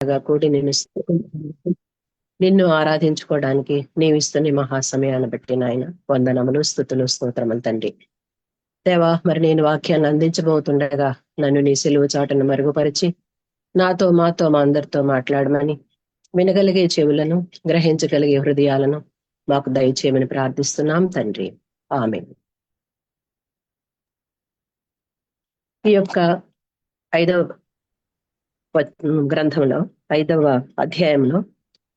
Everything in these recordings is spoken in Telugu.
కూడి నిన్ను ఆరాధించుకోవడానికి నీవిస్తున్న మహాసమయాన్ని బట్టి నాయన వందనములు, స్తుతులు, స్తోత్రములు తండ్రి. దేవా, మరి నేను వాక్యాన్ని అందించబోతుండగా నన్ను నీ సిలువ చాటును మరుగుపరిచి నాతో మాతో మా అందరితో మాట్లాడమని, వినగలిగే చెవులను, గ్రహించగలిగే హృదయాలను మాకు దయచేయమని ప్రార్థిస్తున్నాం తండ్రి. ఆమేన్. ఈ యొక్క 5వ గ్రంథంలో 5వ అధ్యాయంలో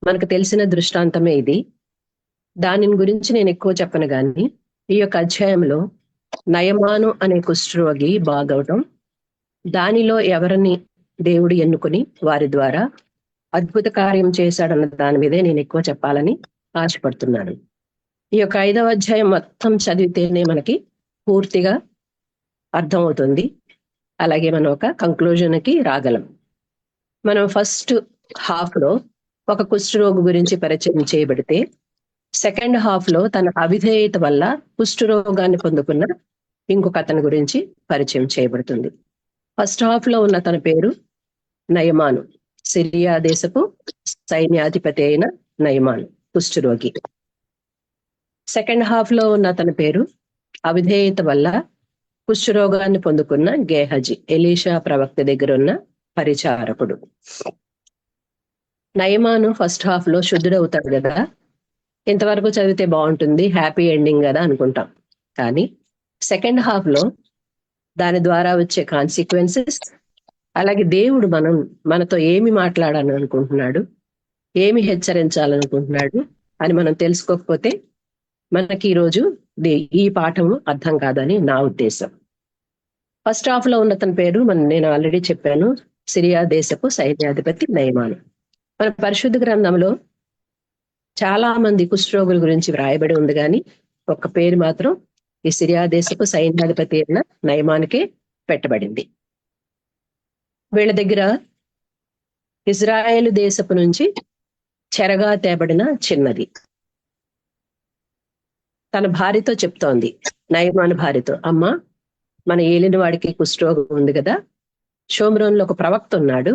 మనకు తెలిసిన దృష్టాంతమే ఇది. దానిని గురించి నేను ఎక్కువ చెప్పను గాని, ఈ యొక్క అధ్యాయంలో నయమాను అనే కుష్ఠరోగి బాగవటం, దానిలో ఎవరిని దేవుడు ఎన్నుకొని వారి ద్వారా అద్భుత కార్యం చేశాడన్న దాని మీదే నేను ఎక్కువ చెప్పాలని ఆశపడుతున్నాను. ఈ యొక్క 5వ అధ్యాయం మొత్తం చదివితేనే మనకి పూర్తిగా అర్థమవుతుంది. అలాగే మనం ఒక కంక్లూజన్కి రాగలం. మనం ఫస్ట్ హాఫ్ లో ఒక కుష్ఠరోగి గురించి పరిచయం చేయబడితే, సెకండ్ హాఫ్ లో తన అవిధేయత వల్ల కుష్ఠరోగాన్ని పొందుకున్న ఇంకొక అతని గురించి పరిచయం చేయబడుతుంది. ఫస్ట్ హాఫ్ లో ఉన్న తన పేరు నయమాను, సిరియా దేశపు సైన్యాధిపతి అయిన నయమాను కుష్ఠరోగి. సెకండ్ హాఫ్ లో ఉన్న తన పేరు అవిధేయత వల్ల కుష్ఠరోగాన్ని పొందుకున్న గేహజీ, ఎలీషా ప్రవక్త దగ్గర ఉన్న పరిచారకుడు. నయమాను ఫస్ట్ హాఫ్ లో శుద్ధుడవుతాడు కదా, ఇంతవరకు చదివితే బాగుంటుంది, హ్యాపీ ఎండింగ్ కదా అనుకుంటాం. కానీ సెకండ్ హాఫ్ లో దాని ద్వారా వచ్చే కాన్సిక్వెన్సెస్, అలాగే దేవుడు మనతో ఏమి మాట్లాడాలని అనుకుంటున్నాడు, ఏమి హెచ్చరించాలనుకుంటున్నాడు అని మనం తెలుసుకోకపోతే మనకి ఈరోజు ఈ పాఠము అర్థం కాదని నా ఉద్దేశం. ఫస్ట్ హాఫ్ లో ఉన్న తన పేరు నేను ఆల్రెడీ చెప్పాను, సిరియా దేశపు సైన్యాధిపతి నయమాను. మన పరిశుద్ధ గ్రంథంలో చాలా మంది కుష్ఠరోగుల గురించి వ్రాయబడి ఉంది, కానీ ఒక్క పేరు మాత్రం ఈ సిరియా దేశపు సైన్యాధిపతి అయిన నయమానుకే పెట్టబడింది. వీళ్ళ దగ్గర ఇజ్రాయేలు దేశపు నుంచి చెరగా తేబడిన చిన్నది. తన భార్యతో చెప్తోంది, నయమాను భార్యతో, అమ్మ, మన ఏలిన వాడికి కుష్ఠరోగం ఉంది కదా, షోమ్రోన్లో ఒక ప్రవక్త ఉన్నాడు,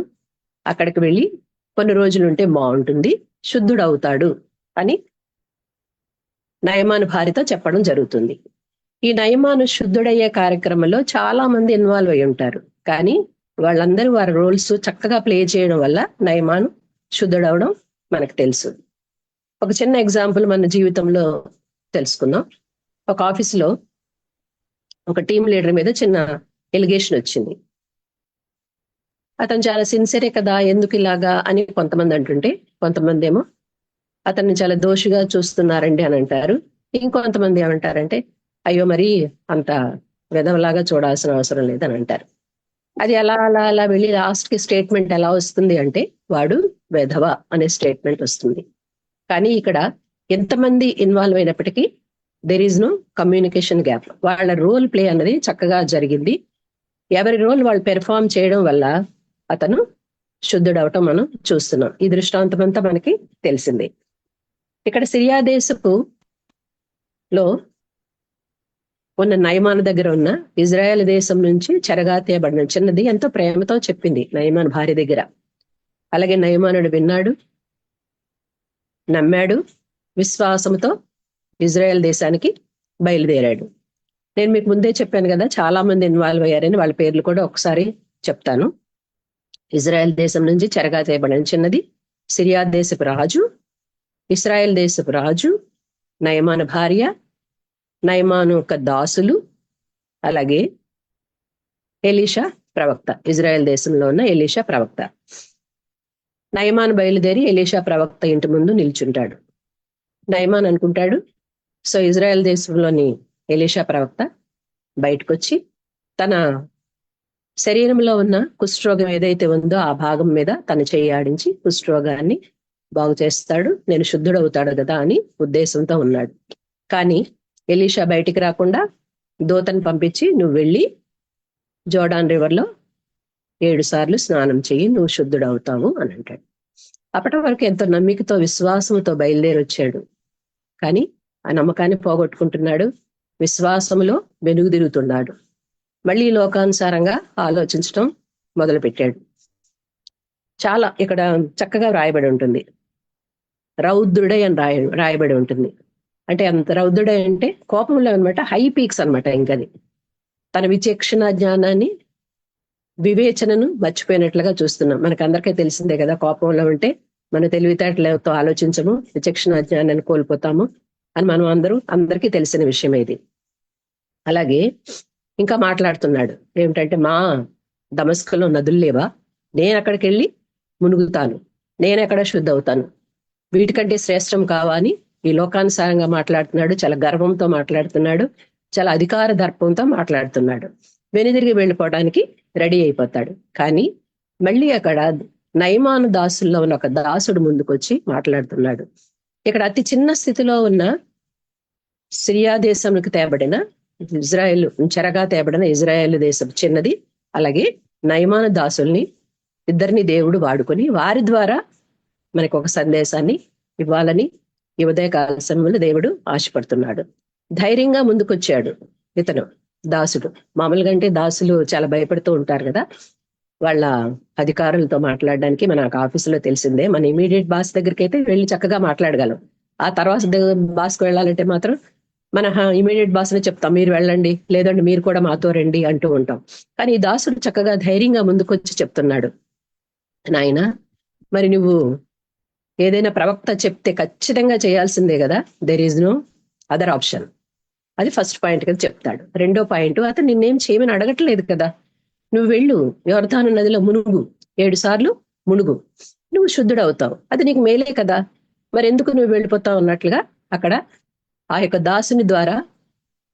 అక్కడికి వెళ్ళి కొన్ని రోజులు ఉంటే బాగుంటుంది, శుద్ధుడవుతాడు అని నయమాను భార్యతో చెప్పడం జరుగుతుంది. ఈ నయమాను శుద్ధుడయ్యే కార్యక్రమంలో చాలా మంది ఇన్వాల్వ్ అయి ఉంటారు, కానీ వాళ్ళందరూ వారి రోల్స్ చక్కగా ప్లే చేయడం వల్ల నయమాను శుద్ధుడవడం మనకు తెలుసు. ఒక చిన్న ఎగ్జాంపుల్ మన జీవితంలో తెలుసుకుందాం. ఒక ఆఫీసులో ఒక టీం లీడర్ మీద చిన్న ఎలిగేషన్ వచ్చింది. అతను చాలా సిన్సియరే కదా, ఎందుకు ఇలాగా అని కొంతమంది అంటుంటే, కొంతమంది ఏమో అతన్ని చాలా దోషిగా చూస్తున్నారండి అని అంటారు. ఇంకొంతమంది ఏమంటారంటే, అయ్యో మరి అంత వెధవలాగా చూడాల్సిన అవసరం లేదని అంటారు. అది అలా అలా అలా వెళ్ళి లాస్ట్ కి స్టేట్మెంట్ ఎలా వస్తుంది అంటే, వాడు వెధవ అనే స్టేట్మెంట్ వస్తుంది. కానీ ఇక్కడ ఎంతమంది ఇన్వాల్వ్ అయినప్పటికీ there is no communication gap. వాళ్ళ రోల్ ప్లే అన్నది చక్కగా జరిగింది. ఎవరి రోల్ వాళ్ళు పెర్ఫార్మ్ చేయడం వల్ల అతను శుద్ధుడవటం మనం చూస్తున్నాం. ఈ దృష్టాంతం అంతా మనకి తెలిసింది. ఇక్కడ సిరియా దేశపు లో ఉన్న నయమాను దగ్గర ఉన్న ఇజ్రాయెల్ దేశం నుంచి చెరగా తేబడిన చిన్నది ఎంతో ప్రేమతో చెప్పింది నయమాను భార్య దగ్గర. అలాగే నయమానుడు విన్నాడు, నమ్మాడు, విశ్వాసంతో ఇజ్రాయెల్ దేశానికి బయలుదేరాడు. నేను మీకు ముందే చెప్పాను కదా, చాలా మంది ఇన్వాల్వ్ అయ్యారని. వాళ్ళ పేర్లు కూడా ఒకసారి చెప్తాను. ఇజ్రాయెల్ దేశం నుంచి చెరగా తేబడిన చిన్నది, సిరియా దేశపు రాజు, ఇస్రాయెల్ దేశపు రాజు, నయమాను భార్య, నయమాను యొక్క దాసులు, అలాగే ఎలీషా ప్రవక్త, ఇజ్రాయెల్ దేశంలో ఉన్న ఎలీషా ప్రవక్త. నయమాను బయలుదేరి ఎలీషా ప్రవక్త ఇంటి ముందు నిల్చుంటాడు. నయమాన్ అనుకుంటాడు, సో ఇజ్రాయెల్ దేశంలోని ఎలీషా ప్రవక్త బయటకు వచ్చి తన శరీరంలో ఉన్న కుష్ఠరోగం ఏదైతే ఉందో ఆ భాగం మీద తన చెయ్యి ఆడించి కుష్ఠరోగాన్ని బాగు చేస్తాడు, నేను శుద్ధుడవుతాడు కదా అని ఉద్దేశంతో ఉన్నాడు. కానీ ఎలీషా బయటికి రాకుండా దూతను పంపించి, నువ్వు వెళ్ళి జోర్డాన్ రివర్లో 7 సార్లు స్నానం చెయ్యి, నువ్వు శుద్ధుడవుతావు అని అంటాడు. అప్పటి వరకు ఎంతో నమ్మికతో విశ్వాసంతో బయలుదేరి వచ్చాడు, కానీ ఆ నమ్మకాన్ని పోగొట్టుకుంటున్నాడు, విశ్వాసంలో వెనుగుదిరుగుతున్నాడు, మళ్ళీ లోకానుసారంగా ఆలోచించడం మొదలుపెట్టాడు. చాలా ఇక్కడ చక్కగా రాయబడి ఉంటుంది. రౌద్రుడై అని రాయబడి ఉంటుంది. అంటే అంత రౌద్రుడై అంటే కోపంలో అనమాట, హై పీక్స్ అనమాట. ఇంకది తన విచక్షణ జ్ఞానాన్ని, వివేచనను మర్చిపోయినట్లుగా చూస్తున్నాం. మనకు అందరికీ తెలిసిందే కదా, కోపంలో ఉంటే మన తెలివితేటలతో ఆలోచించము, విచక్షణ జ్ఞానాన్ని కోల్పోతాము అని మనం అందరికీ తెలిసిన విషయం ఇది. అలాగే ఇంకా మాట్లాడుతున్నాడు ఏమిటంటే, మా దమస్కులో నదులు లేవా? నేను అక్కడికి వెళ్ళి మునుగుతాను, నేను ఎక్కడ శుద్ధ అవుతాను, వీటికంటే శ్రేష్టం కావా అని ఈ లోకానుసారంగా మాట్లాడుతున్నాడు. చాలా గర్వంతో మాట్లాడుతున్నాడు, చాలా అధికార దర్పంతో మాట్లాడుతున్నాడు. వెనుదిరిగి వెళ్ళిపోవడానికి రెడీ అయిపోతాడు. కానీ మళ్ళీ అక్కడ నయమాను దాసుల్లో ఉన్న ఒక దాసుడు ముందుకొచ్చి మాట్లాడుతున్నాడు. ఇక్కడ అతి చిన్న స్థితిలో ఉన్న సిరియా దేశంకి తేబడిన ఇజ్రాయెల్, చెరగా తేబడిన ఇజ్రాయెల్ దేశం చిన్నది, అలాగే నయమాను దాసుల్ని ఇద్దరిని దేవుడు వాడుకొని వారి ద్వారా మనకు ఒక సందేశాన్ని ఇవ్వాలని ఈ ఉదయకాల సమయంలో దేవుడు ఆశపడుతున్నాడు. ధైర్యంగా ముందుకొచ్చాడు ఇతను దాసుడు. మామూలుగా అంటే దాసులు చాలా భయపడుతూ ఉంటారు కదా, వాళ్ళ అధికారులతో మాట్లాడడానికి. మనకు ఆఫీసులో తెలిసిందే, మన ఇమీడియట్ బాస్ దగ్గరికి అయితే వెళ్ళి చక్కగా మాట్లాడగలం. ఆ తర్వాత బాస్కి వెళ్ళాలంటే మాత్రం మన ఇమీడియట్ బాస్ని చెప్తాం, మీరు వెళ్ళండి, లేదండి మీరు కూడా మాతో రండి అంటూ ఉంటాం. కానీ ఈ దాసుడు చక్కగా ధైర్యంగా ముందుకొచ్చి చెప్తున్నాడు, నాయన మరి నువ్వు ఏదైనా ప్రవక్త చెప్తే ఖచ్చితంగా చేయాల్సిందే కదా, there is no other option. అది ఫస్ట్ పాయింట్ కదా చెప్తాడు. రెండో పాయింట్, అతను నిన్నేం చేయమని అడగట్లేదు కదా, నువ్వు వెళ్ళు, యోర్దాను నదిలో మునుగు, 7 సార్లు మునుగు, నువ్వు శుద్ధుడవుతావు, అది నీకు మేలే కదా, మరి ఎందుకు నువ్వు వెళ్ళిపోతావు అన్నట్లుగా అక్కడ ఆ యొక్క దాసుని ద్వారా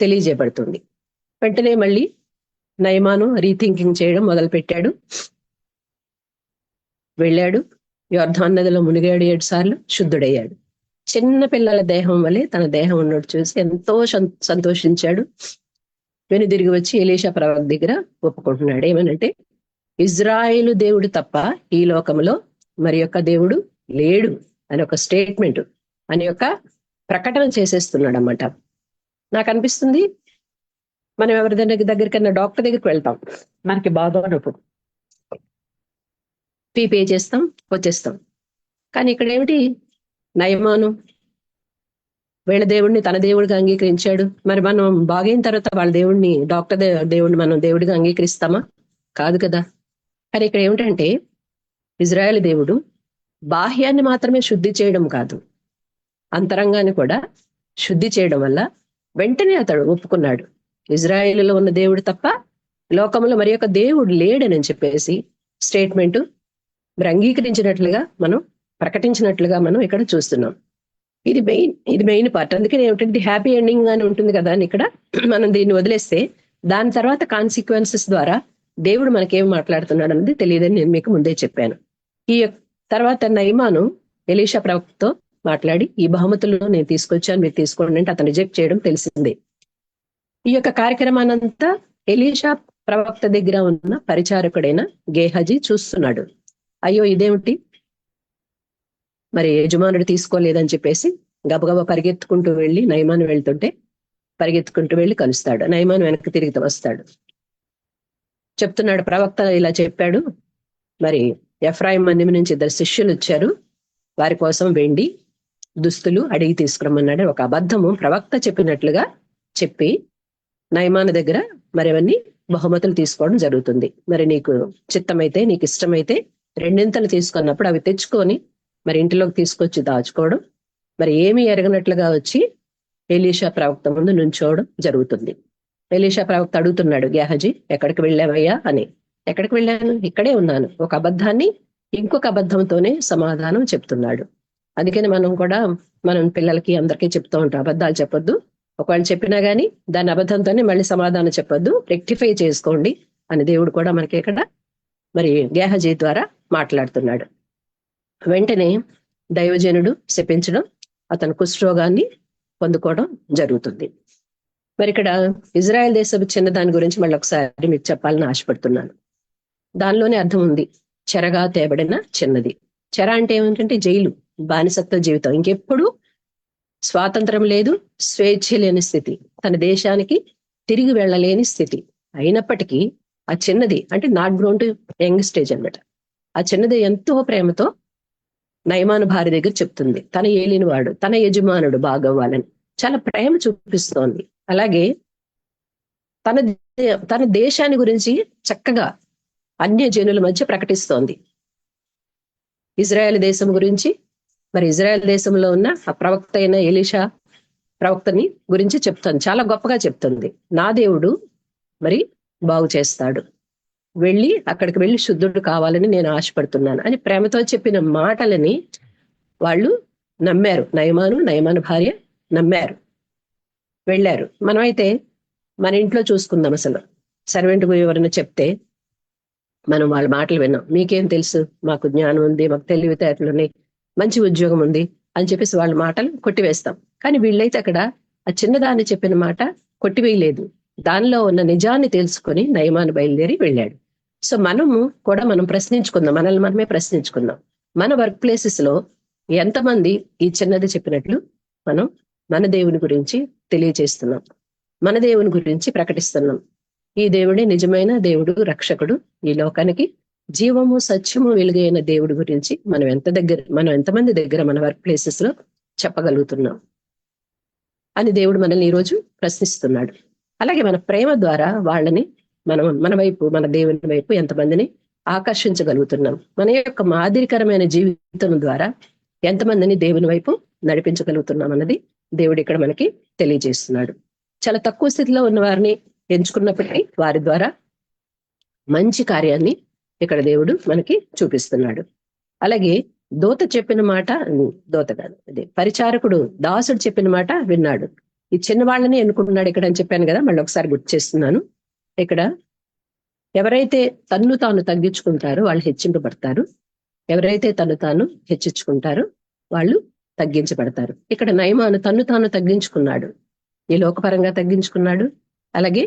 తెలియజేయబడుతుంది. వెంటనే మళ్ళీ నయమాను రీథింకింగ్ చేయడం మొదలు పెట్టాడు. వెళ్ళాడు, యోర్దాను నదిలో మునిగాడు, 7 సార్లు శుద్ధుడయ్యాడు. చిన్న పిల్లల దేహం వలె తన దేహం ఉన్నట్టు చూసి ఎంతో సంతోషించాడు. వెనుదిరిగి వచ్చి ఎలీషా ప్రవక్త దగ్గర ఒప్పుకుంటున్నాడు. ఏమనంటే, ఇజ్రాయేలు దేవుడు తప్ప ఈ లోకంలో మరి యొక్క దేవుడు లేడు అని ఒక స్టేట్మెంట్, అని యొక్క ప్రకటన చేసేస్తున్నాడు అన్నమాట. నాకు అనిపిస్తుంది, మనం ఎవరి దగ్గరికన్నా డాక్టర్ దగ్గరికి వెళ్తాం, మనకి బాగోనప్పుడు ఫీ పే చేస్తాం, వచ్చేస్తాం. కానీ ఇక్కడ ఏమిటి, నయమాను వీళ్ళ దేవుడిని తన దేవుడిగా అంగీకరించాడు. మరి మనం బాగైన తర్వాత వాళ్ళ దేవుడిని, డాక్టర్ దేవుడిని మనం దేవుడిగా అంగీకరిస్తామా? కాదు కదా. కానీ ఇక్కడ ఏమిటంటే, ఇజ్రాయెల్ దేవుడు బాహ్యాన్ని మాత్రమే శుద్ధి చేయడం కాదు, అంతరంగాన్ని కూడా శుద్ధి చేయడం వల్ల వెంటనే అతడు ఒప్పుకున్నాడు, ఇజ్రాయేలులో ఉన్న దేవుడు తప్ప లోకంలో మరి యొక్క దేవుడు లేడని చెప్పేసి స్టేట్మెంట్ మరి అంగీకరించినట్లుగా మనం, ప్రకటించినట్లుగా మనం ఇక్కడ చూస్తున్నాం. ఇది మెయిన్ పార్ట్. అందుకని ఏమిటంటే హ్యాపీ ఎండింగ్ అని ఉంటుంది కదా అని ఇక్కడ మనం దీన్ని వదిలేస్తే దాని తర్వాత కాన్సిక్వెన్సెస్ ద్వారా దేవుడు మనకేం మాట్లాడుతున్నాడు అనేది తెలియదని నేను మీకు ముందే చెప్పాను. ఈ తర్వాత నయమాను ఎలీషా ప్రవక్తతో మాట్లాడి, ఈ బహుమతులు నేను తీసుకొచ్చాను, మీరు తీసుకోండి అంటే అతను రిజెక్ట్ చేయడం తెలిసిందే. ఈ యొక్క కార్యక్రమానంతా ఎలీషా ప్రవక్త దగ్గర ఉన్న పరిచారకుడైన గేహజీ చూస్తున్నాడు. అయ్యో ఇదేమిటి, మరి యజమానుడు తీసుకోలేదని చెప్పేసి గబగబా పరిగెత్తుకుంటూ వెళ్ళి నయమాను వెళ్తుంటే పరిగెత్తుకుంటూ వెళ్ళి కలుస్తాడు. నయమాను వెనక్కి తిరిగి వస్తాడు, చెప్తున్నాడు, ప్రవక్త ఇలా చెప్పాడు, మరి ఎఫ్రాయిం మందిరం నుంచి 2 శిష్యులు వచ్చారు, వారి కోసం వెండి దుస్తులు అడిగి తీసుకురమ్మన్నాడు. ఒక అబద్ధము ప్రవక్త చెప్పినట్లుగా చెప్పి నయమాను దగ్గర మరి అవన్నీ బహుమతులు తీసుకోవడం జరుగుతుంది. మరి నీకు చిత్తమైతే, నీకు ఇష్టమైతే 2 తీసుకున్నప్పుడు అవి తెచ్చుకొని మరి ఇంటిలోకి తీసుకొచ్చి దాచుకోవడం, మరి ఏమీ ఎరగనట్లుగా వచ్చి ఎలీషా ప్రవక్త ముందు నుంచోవడం జరుగుతుంది. ఎలీషా ప్రవక్త అడుగుతున్నాడు, గేహజీ ఎక్కడికి వెళ్ళావయ్యా అని. ఎక్కడికి వెళ్ళాను, ఇక్కడే ఉన్నాను. ఒక అబద్ధాన్ని ఇంకొక అబద్ధంతోనే సమాధానం చెప్తున్నాడు. అందుకని మనం కూడా మనం పిల్లలకి అందరికీ చెప్తూ ఉంటాం, అబద్ధాలు చెప్పొద్దు, ఒకవేళ చెప్పినా గానీ దాని అబద్ధంతోనే మళ్ళీ సమాధానం చెప్పొద్దు, రెక్టిఫై చేసుకోండి అని దేవుడు కూడా మనకి ఇక్కడ మరి గేహజీ ద్వారా మాట్లాడుతున్నాడు. వెంటనే దైవజనుడు శపించడం, అతను కుష్ఠరోగాన్ని పొందుకోవడం జరుగుతుంది. మరి ఇక్కడ ఇజ్రాయెల్ దేశపు చిన్నదాని గురించి మళ్ళీ ఒకసారి మీకు చెప్పాలని ఆశపడుతున్నాను. దానిలోనే అర్థం ఉంది, చెరగా తేబడిన చిన్నది. చెర అంటే ఏమిటంటే జైలు, బానిసత్వ జీవితం, ఇంకెప్పుడు స్వాతంత్రం లేదు, స్వేచ్ఛ లేని స్థితి, తన దేశానికి తిరిగి వెళ్ళలేని స్థితి. అయినప్పటికీ ఆ చిన్నది అంటే not grown to young stage అన్నమాట. ఆ చిన్నది ఎంతో ప్రేమతో నయమాను భార్య దగ్గర చెప్తుంది, తన ఏలినవాడు, తన యజమానుడు బాగవ్వాలని చాలా ప్రేమ చూపిస్తోంది. అలాగే తన దేశాన్ని గురించి చక్కగా అన్య జనుల మధ్య ప్రకటిస్తోంది. ఇజ్రాయెల్ దేశం గురించి, మరి ఇజ్రాయెల్ దేశంలో ఉన్న ఆ ప్రవక్త అయిన ఎలీషా ప్రవక్తని గురించి చెప్తుంది, చాలా గొప్పగా చెప్తుంది. నా దేవుడు మరి బాగు చేస్తాడు, అక్కడికి వెళ్ళి శుద్ధుడు కావాలని నేను ఆశపడుతున్నాను అని ప్రేమతో చెప్పిన మాటలని వాళ్ళు నమ్మారు. నయమాను భార్య నమ్మారు, వెళ్ళారు. మనమైతే మన ఇంట్లో చూసుకుందాం, అసలు సర్వెంట్ ఎవరైనా చెప్తే మనం వాళ్ళ మాటలు విన్నాం. మీకేం తెలుసు, మాకు జ్ఞానం ఉంది, మాకు తెలివితేటలు ఉన్నాయి, మంచి ఉద్యోగం ఉంది అని చెప్పేసి వాళ్ళ మాటలు కొట్టివేస్తాం. కానీ వీళ్ళైతే అక్కడ ఆ చిన్నదాన్ని చెప్పిన మాట కొట్టివేయలేదు, దానిలో ఉన్న నిజాన్ని తెలుసుకొని నయమాను బయలుదేరి వెళ్ళాడు. సో మనం ప్రశ్నించుకుందాం, మనల్ని మనమే ప్రశ్నించుకుందాం. మన వర్క్ ప్లేసెస్ లో ఎంతమంది ఈ చిన్నది చెప్పినట్లు మనం మన దేవుని గురించి తెలియజేస్తున్నాం, మన దేవుని గురించి ప్రకటిస్తున్నాం. ఈ దేవుడే నిజమైన దేవుడు, రక్షకుడు, ఈ లోకానికి జీవము సత్యము వెలుగైన దేవుడి గురించి మనం ఎంతమంది దగ్గర మన వర్క్ ప్లేసెస్ లో చెప్పగలుగుతున్నాం అని దేవుడు మనల్ని ఈరోజు ప్రశ్నిస్తున్నాడు. అలాగే మన ప్రేమ ద్వారా వాళ్ళని మన వైపు, మన దేవుని వైపు ఎంతమందిని ఆకర్షించగలుగుతున్నాం, మన యొక్క మాదిరికరమైన జీవితం ద్వారా ఎంతమందిని దేవుని వైపు నడిపించగలుగుతున్నాం అన్నది దేవుడు ఇక్కడ మనకి తెలియజేస్తున్నాడు. చాలా తక్కువ స్థితిలో ఉన్న వారిని ఎంచుకున్నప్పటికీ వారి ద్వారా మంచి కార్యాన్ని ఇక్కడ దేవుడు మనకి చూపిస్తున్నాడు. అలాగే దూత చెప్పిన మాట, దూత కాదు అదే పరిచారకుడు, దాసుడు చెప్పిన మాట విన్నాడు. ఈ చిన్నవాళ్ళని ఎన్నుకుంటున్నాడు ఇక్కడ అని చెప్పాను కదా, మళ్ళీ ఒకసారి గుర్తు చేస్తున్నాను. ఇక్కడ ఎవరైతే తన్ను తాను తగ్గించుకుంటారో వాళ్ళు హెచ్చింపబడతారు, ఎవరైతే తను తాను హెచ్చించుకుంటారో వాళ్ళు తగ్గించబడతారు. ఇక్కడ నయమాను తన్ను తాను తగ్గించుకున్నాడు, ఈ లోకపరంగా తగ్గించుకున్నాడు, అలాగే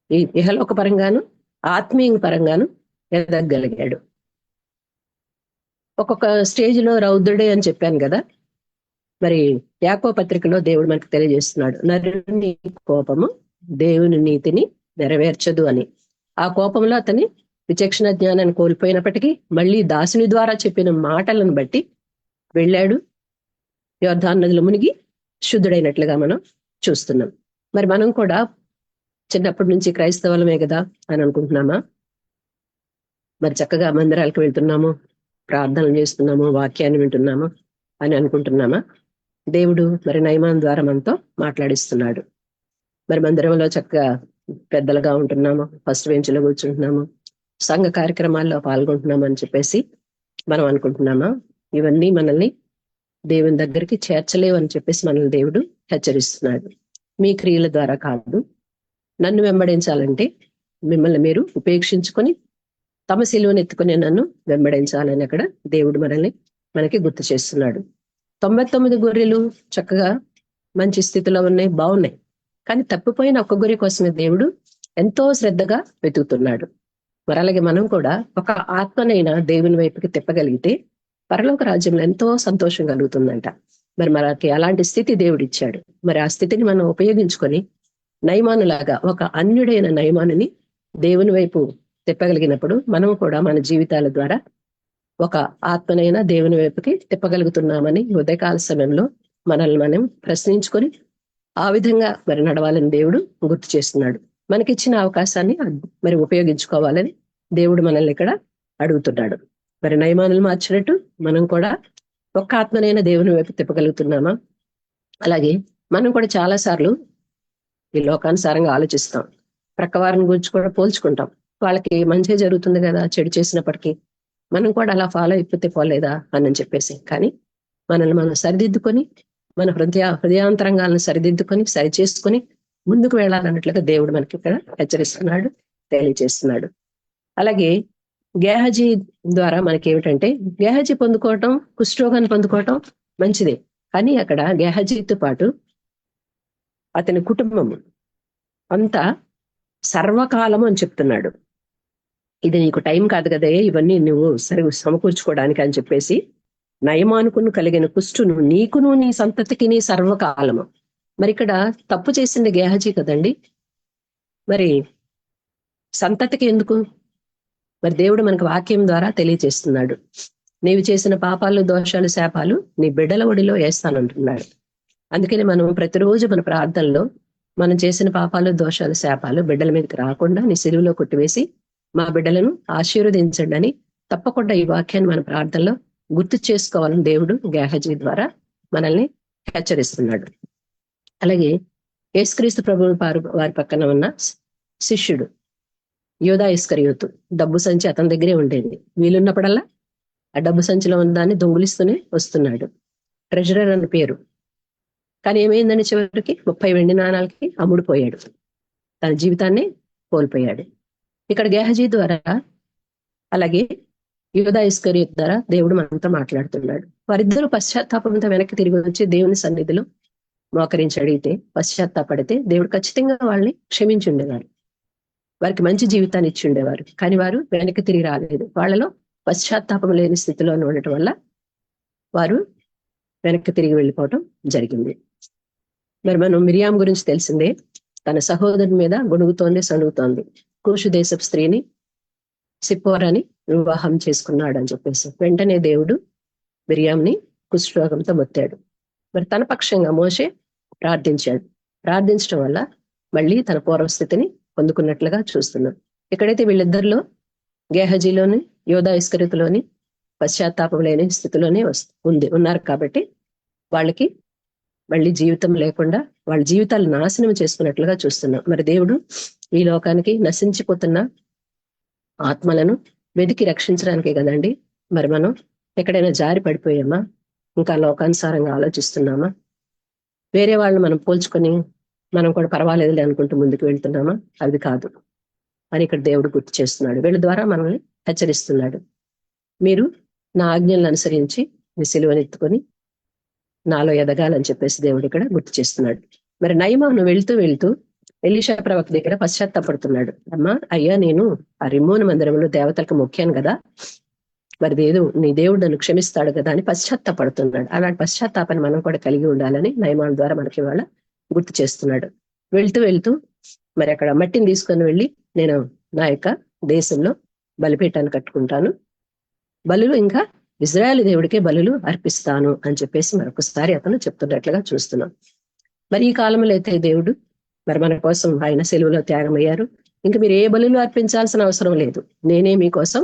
ఈ ఇహలోక పరంగాను ఆత్మీయ పరంగాను ఎదగలిగాడు. ఒక్కొక్క స్టేజ్ లో రౌద్రుడే అని చెప్పాను కదా, మరి యాకోబు పత్రికలో దేవుడు మనకు తెలియజేస్తున్నాడు, నరుని కోపము దేవుని నీతిని నెరవేర్చదు అని. ఆ కోపంలో అతని విచక్షణ జ్ఞానాన్ని కోల్పోయినప్పటికీ మళ్ళీ దాసుని ద్వారా చెప్పిన మాటలను బట్టి వెళ్ళాడు, యోర్దాను నదిలో మునిగి శుద్ధుడైనట్లుగా మనం చూస్తున్నాం. మరి మనం కూడా చిన్నప్పటి నుంచి క్రైస్తవులమే కదా అని అనుకుంటున్నామా? మరి చక్కగా మందిరాలకు వెళ్తున్నాము, ప్రార్థనలు చేస్తున్నాము, వాక్యాన్ని వింటున్నాము అని అనుకుంటున్నామా? దేవుడు మరి నయమాను ద్వారా మనతో మాట్లాడిస్తున్నాడు. మరి మందిరంలో చక్కగా పెద్దలుగా ఉంటున్నాము, ఫస్ట్ బెంచ్లో కూర్చుంటున్నాము, సంఘ కార్యక్రమాల్లో పాల్గొంటున్నాము అని చెప్పేసి మనం అనుకుంటున్నామా? ఇవన్నీ మనల్ని దేవుని దగ్గరికి చేర్చలేవు అని చెప్పేసి మనల్ని దేవుడు హెచ్చరిస్తున్నాడు. మీ క్రియల ద్వారా కాదు, నన్ను వెంబడించాలంటే మిమ్మల్ని మీరు ఉపేక్షించుకొని తమ శిలువను ఎత్తుకుని నన్ను వెంబడించాలని అక్కడ దేవుడు మనకి గుర్తు చేస్తున్నాడు. 99 గొర్రెలు చక్కగా మంచి స్థితిలో ఉన్నాయి, బాగున్నాయి. కానీ తప్పిపోయిన ఒక్క గొర్రె కోసమే దేవుడు ఎంతో శ్రద్ధగా వెతుకుతున్నాడు. మరి అలాగే మనం కూడా ఒక ఆత్మనైనా దేవుని వైపుకి తిప్పగలిగితే పరలోక రాజ్యంలో ఎంతో సంతోషం కలుగుతుందంట. మరి మనకి అలాంటి స్థితి దేవుడు ఇచ్చాడు. మరి ఆ స్థితిని మనం ఉపయోగించుకొని నయమానులాగా ఒక అన్యుడైన నయమానుని దేవుని వైపు తిప్పగలిగినప్పుడు మనం కూడా మన జీవితాల ద్వారా ఒక ఆత్మనైనా దేవుని వైపుకి తిప్పగలుగుతున్నామని ఉదయకాల సమయంలో మనల్ని మనం ప్రశ్నించుకొని ఆ విధంగా మరి నడవాలని దేవుడు గుర్తు చేస్తున్నాడు. మనకిచ్చిన అవకాశాన్ని మరి ఉపయోగించుకోవాలని దేవుడు మనల్ని ఇక్కడ అడుగుతున్నాడు. మరి నయమానులు మార్చినట్టు మనం కూడా ఒక్క ఆత్మనైనా దేవుని వైపు తిప్పగలుగుతున్నామా? అలాగే మనం కూడా చాలా సార్లు ఈ లోకానుసారంగా ఆలోచిస్తాం, ప్రక్కవారిని గురించి కూడా పోల్చుకుంటాం. వాళ్ళకి మంచి జరుగుతుంది కదా, చెడు చేసినప్పటికీ మనం కూడా అలా ఫాలో అయిపోతే పోలేదా అని చెప్పేసి. కానీ మనల్ని మనం సరిదిద్దుకొని మన హృదయాంతరంగాలను సరిదిద్దుకొని సరి చేసుకొని ముందుకు వెళ్ళాలన్నట్లుగా దేవుడు మనకి ఇక్కడ హెచ్చరిస్తున్నాడు, తెలియజేస్తున్నాడు. అలాగే గేహజీ ద్వారా మనకి ఏమిటంటే, గేహజీ పొందుకోవటం, కుష్ఠరోగాన్ని పొందుకోవటం మంచిదే. కానీ అక్కడ గేహజీతో పాటు అతని కుటుంబం అంతా సర్వకాలము అని చెప్తున్నాడు. ఇది నీకు టైం కాదు కదా, ఇవన్నీ నువ్వు సమకూర్చుకోవడానికి అని చెప్పేసి, నయమానుకును కలిగిన కుష్ఠును నీకును నీ సంతతికి నీ సర్వకాలము. మరి ఇక్కడ తప్పు చేసింది గేహజీ కదండి, మరి సంతతికి ఎందుకు? మరి దేవుడు మనకు వాక్యం ద్వారా తెలియజేస్తున్నాడు. నీవు చేసిన పాపాలు, దోషాలు, శాపాలు నీ బిడ్డల ఒడిలో వేస్తానంటున్నాడు. అందుకని మనం ప్రతిరోజు మన ప్రార్థనలో మనం చేసిన పాపాలు, దోషాలు, శాపాలు బిడ్డల మీదకి రాకుండా నీ సిలువలో కొట్టివేసి మా బిడ్డలను ఆశీర్వదించండి అని తప్పకుండా ఈ వాక్యాన్ని మన ప్రార్థనలో గుర్తు చేసుకోవాలని దేవుడు గేహజీ ద్వారా మనల్ని హెచ్చరిస్తున్నాడు. అలాగే యేసుక్రీస్తు ప్రభు వారి పక్కన ఉన్న శిష్యుడు యోధా ఇస్కరియోతు, డబ్బు సంచి అతని దగ్గరే ఉండేది. వీలున్నప్పుడల్లా ఆ డబ్బు సంచిలో ఉన్న దాన్ని దొంగిలిస్తూనే వస్తున్నాడు. ట్రెజరర్ అని పేరు. కానీ ఏమైందని చివరికి 30 వెండి నాణాలకి అమ్ముడుపోయాడు. తన జీవితాన్ని కోల్పోయాడు. ఇక్కడ గేహజీ ద్వారా అలాగే యోధా ఇస్కరియోతు ద్వారా దేవుడు మనతో మాట్లాడుతున్నాడు. వారిద్దరూ పశ్చాత్తాపంతో వెనక్కి తిరిగి వచ్చి దేవుని సన్నిధిలో మోకరించి అడిగితే, పశ్చాత్తాపడితే దేవుడు ఖచ్చితంగా వాళ్ళని క్షమించి ఉండేవారు. వారికి మంచి జీవితాన్ని ఇచ్చి ఉండేవారు. కానీ వారు వెనక్కి తిరిగి రాలేదు. వాళ్ళలో పశ్చాత్తాపం లేని స్థితిలో ఉండటం వల్ల వారు వెనక్కి తిరిగి వెళ్ళిపోవటం జరిగింది. మరి మనం మిరియాం గురించి తెలిసిందే. తన సహోదరుని మీద గొణుగుతోంది, సణుగుతోంది. కూషు దేశపు స్త్రీని సిప్పోరాని వివాహం చేసుకున్నాడు అని చెప్పేసి వెంటనే దేవుడు మిరియాంని కుష్ఠరోగంతో మొత్తాడు. మరి తన పక్షంగా మోషే ప్రార్థించాడు. ప్రార్థించడం వల్ల మళ్ళీ తన పూర్వస్థితిని పొందుకున్నట్లుగా చూస్తున్నాం. ఎక్కడైతే వీళ్ళిద్దరిలో గేహజీలోని యోధా ఇస్కరియోతులోని పశ్చాత్తాపం లేని స్థితిలోనే ఉన్నారు కాబట్టి వాళ్ళకి మళ్ళీ జీవితం లేకుండా వాళ్ళ జీవితాలు నాశనం చేసుకున్నట్లుగా చూస్తున్నాం. మరి దేవుడు ఈ లోకానికి నశించిపోతున్న ఆత్మలను వెతికి రక్షించడానికే కదండి. మరి మనం ఎక్కడైనా జారి పడిపోయామా? ఇంకా లోకానుసారంగా ఆలోచిస్తున్నామా? వేరే వాళ్ళని మనం పోల్చుకొని మనం కూడా పర్వాలేదులే అనుకుంటూ ముందుకు వెళ్తున్నామా? అది కాదు అని ఇక్కడ దేవుడు గుర్తు చేస్తున్నాడు. వీళ్ళ ద్వారా మనల్ని హెచ్చరిస్తున్నాడు. మీరు నా ఆజ్ఞలను అనుసరించి మీ సిలువనెత్తుకొని నాలో ఎదగాలని చెప్పేసి దేవుడు ఇక్కడ గుర్తు చేస్తున్నాడు. మరి నయమాను వెళ్తూ వెళ్తూ ఎలీషా ప్రవక్త దగ్గర పశ్చాత్తాపడుతున్నాడు. అయ్యా నేను ఆ రిమ్మోను మందిరంలో దేవతలకు మొక్కాను కదా, మరి నీ దేవుడు నన్ను క్షమిస్తాడు కదా అని పశ్చాత్తాపడుతున్నాడు. అలాంటి పశ్చాత్తాపాన్ని మనం కూడా కలిగి ఉండాలని నయమాను ద్వారా మనకి ఇవాళ గుర్తు చేస్తున్నాడు. వెళ్తూ వెళ్తూ మరి అక్కడ మట్టిని తీసుకొని వెళ్ళి నేను నా యొక్క దేశంలో బలిపీఠాన్ని కట్టుకుంటాను, బలులు ఇంకా ఇజ్రాయేల్ దేవుడికే బలులు అర్పిస్తాను అని చెప్పేసి మరొకసారి అతను చెప్తున్నట్లుగా చూస్తున్నాం. మరి ఈ కాలంలో అయితే దేవుడు మరి మన కోసం ఆయన సెలువులో త్యాగమయ్యారు. ఇంకా మీరు ఏ బలులు అర్పించాల్సిన అవసరం లేదు, నేనే మీకోసం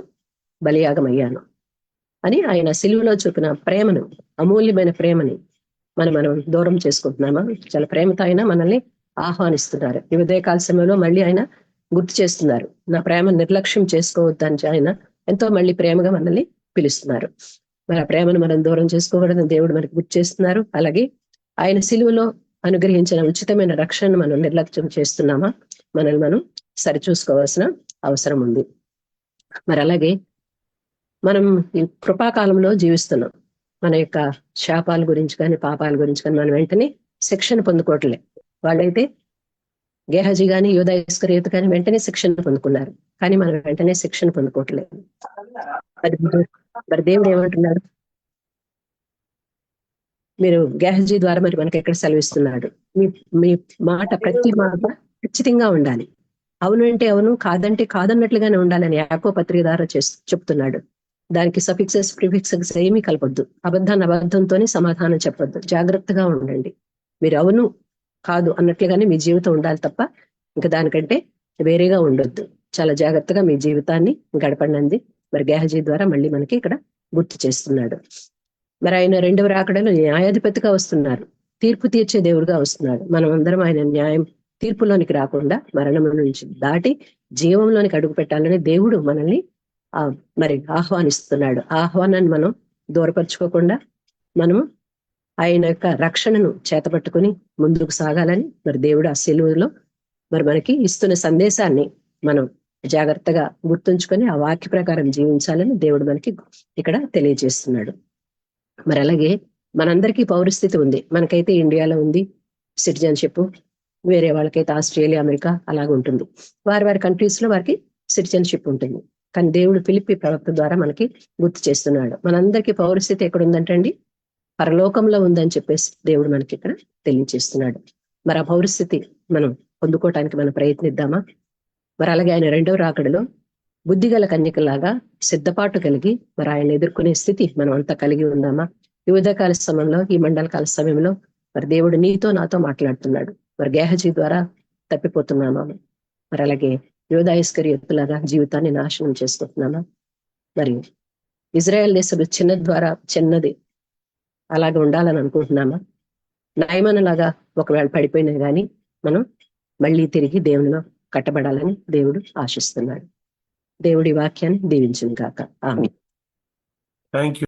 బలియాగమయ్యాను అని ఆయన సెలువులో చూపిన ప్రేమను, అమూల్యమైన ప్రేమని మనం దూరం చేసుకుంటున్నామా? చాలా ప్రేమతో ఆయన మనల్ని ఆహ్వానిస్తున్నారు. ఈ ఉదయకాల సమయంలో మళ్ళీ ఆయన గుర్తు చేస్తున్నారు. నా ప్రేమ నిర్లక్ష్యం చేసుకోవద్దని ఆయన ఎంతో మళ్ళీ ప్రేమగా మనల్ని పిలుస్తున్నారు. మరి ఆ ప్రేమను మనం దూరం చేసుకోకూడదని దేవుడు మనకి గుర్తు చేస్తున్నారు. అలాగే ఆయన సిలువలో అనుగ్రహించిన ఉచితమైన రక్షణను మనం నిర్లక్ష్యం చేస్తున్నామా? మనల్ని మనం సరిచూసుకోవాల్సిన అవసరం ఉంది. మరి అలాగే మనం ఈ కృపాకాలంలో జీవిస్తున్నాం. మన యొక్క శాపాల గురించి కానీ పాపాల గురించి కానీ మనం వెంటనే శిక్షణ పొందుకోవట్లే. వాళ్ళైతే గేహజీ కానీ యోధా ఇస్కరియోతు కానీ వెంటనే శిక్షణ పొందుకున్నారు, కానీ మనం వెంటనే శిక్షణ పొందుకోవట్లేదు. మరి దేవుడు ఏమంటున్నాడు? మీరు గేహజీ ద్వారా మరి మనకి ఎక్కడ సెలవిస్తున్నాడు? మీ మాట, ప్రతి మాట ఖచ్చితంగా ఉండాలి. అవును అంటే అవును, కాదంటే కాదన్నట్లుగానే ఉండాలని యాకోబు పత్రిక ద్వారా చెప్తున్నాడు. దానికి సఫిక్సెస్, ప్రిఫిక్సెస్ ఏమీ కలపొద్దు. అబద్ధాన్ని అబద్ధంతోనే సమాధానం చెప్పొద్దు. జాగ్రత్తగా ఉండండి. మీరు అవును కాదు అన్నట్లుగానే మీ జీవితం ఉండాలి తప్ప ఇంకా దానికంటే వేరేగా ఉండొద్దు. చాలా జాగ్రత్తగా మీ జీవితాన్ని గడపండి. మరి గేహజీ ద్వారా మళ్ళీ మనకి ఇక్కడ గుర్తు చేస్తున్నాడు. మరి ఆయన రెండవ రాకడలో న్యాయాధిపతిగా వస్తున్నారు, తీర్పు తీర్చే దేవుడుగా వస్తున్నాడు. మనం అందరం ఆయన న్యాయం తీర్పులోనికి రాకుండా మరణం నుంచి దాటి జీవంలోనికి అడుగు పెట్టాలని దేవుడు మనల్ని మరి ఆహ్వానిస్తున్నాడు. ఆ ఆహ్వానాన్ని మనం దూరపరచుకోకుండా మనము ఆయన యొక్క రక్షణను చేతపట్టుకుని ముందుకు సాగాలని మరి దేవుడు ఆ సెలువులో మరి మనకి ఇస్తున్న సందేశాన్ని మనం జాగ్రత్తగా గుర్తుంచుకొని ఆ వాక్య ప్రకారం జీవించాలని దేవుడు మనకి ఇక్కడ తెలియజేస్తున్నాడు. మరి అలాగే మనందరికీ పౌరస్థితి ఉంది. మనకైతే ఇండియాలో ఉంది సిటిజన్షిప్, వేరే వాళ్ళకైతే ఆస్ట్రేలియా, అమెరికా అలాగ ఉంటుంది. వారి కంట్రీస్ లో వారికి సిటిజన్షిప్ ఉంటుంది. కానీ దేవుడు ఫిలిప్పీ ప్రవక్త ద్వారా మనకి గుర్తు చేస్తున్నాడు. మనందరికీ పౌరస్థితి ఎక్కడ ఉందంటండి? పరలోకంలో ఉందని చెప్పేసి దేవుడు మనకి ఇక్కడ తెలియజేస్తున్నాడు. మరి ఆ పౌరస్థితి మనం పొందుకోవటానికి మనం ప్రయత్నిద్దామా? మరి అలాగే ఆయన రెండవ రాకడలో బుద్ధిగల కన్యకలాగా సిద్ధపాటు కలిగి మరి ఆయన ఎదుర్కొనే స్థితి మనం అంతా కలిగి ఉందామా? ఈ ఉదయకాల సమయంలో, ఈ మండలకాల సమయంలో మరి దేవుడు నీతో నాతో మాట్లాడుతున్నాడు. మరి గేహజీ ద్వారా తప్పిపోతున్నామా? మరి అలాగే యోధా ఇస్కరియోతులాగా జీవితాన్ని నాశనం చేసుకుంటున్నామా? మరి ఇజ్రాయెల్ దేశంలో చిన్నది అలాగే ఉండాలని అనుకుంటున్నామా? నయమానులాగా ఒకవేళ పడిపోయినా గానీ మనం మళ్ళీ తిరిగి దేవునిలో కట్టబడాలని దేవుడు ఆశిస్తున్నాడు. దేవుడి వాక్యాన్ని దీవించును గాక. ఆమేన్. Thank you.